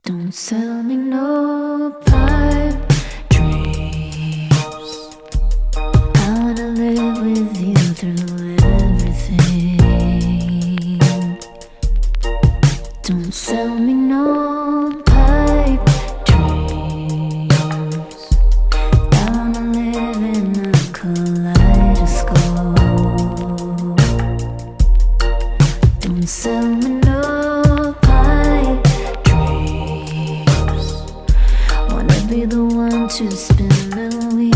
Don't sell me no pipe dreams. I wanna live with you through everything. Don't sell me no pipe dreams. I wanna live in a kaleidoscope. Don't sell me no be the one to spin the wheel.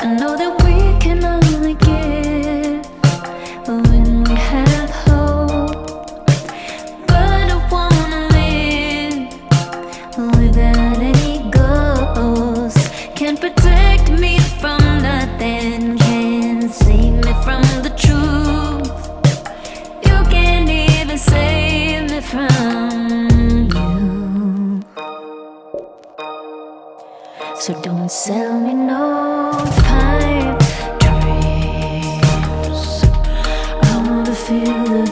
I know that we can only give when we have hope, but I wanna live without any ghosts. Can't protect me from nothing, can't save me from the truth. You can't even save me from you. So don't sell me no pipe dreams. I wanna feel the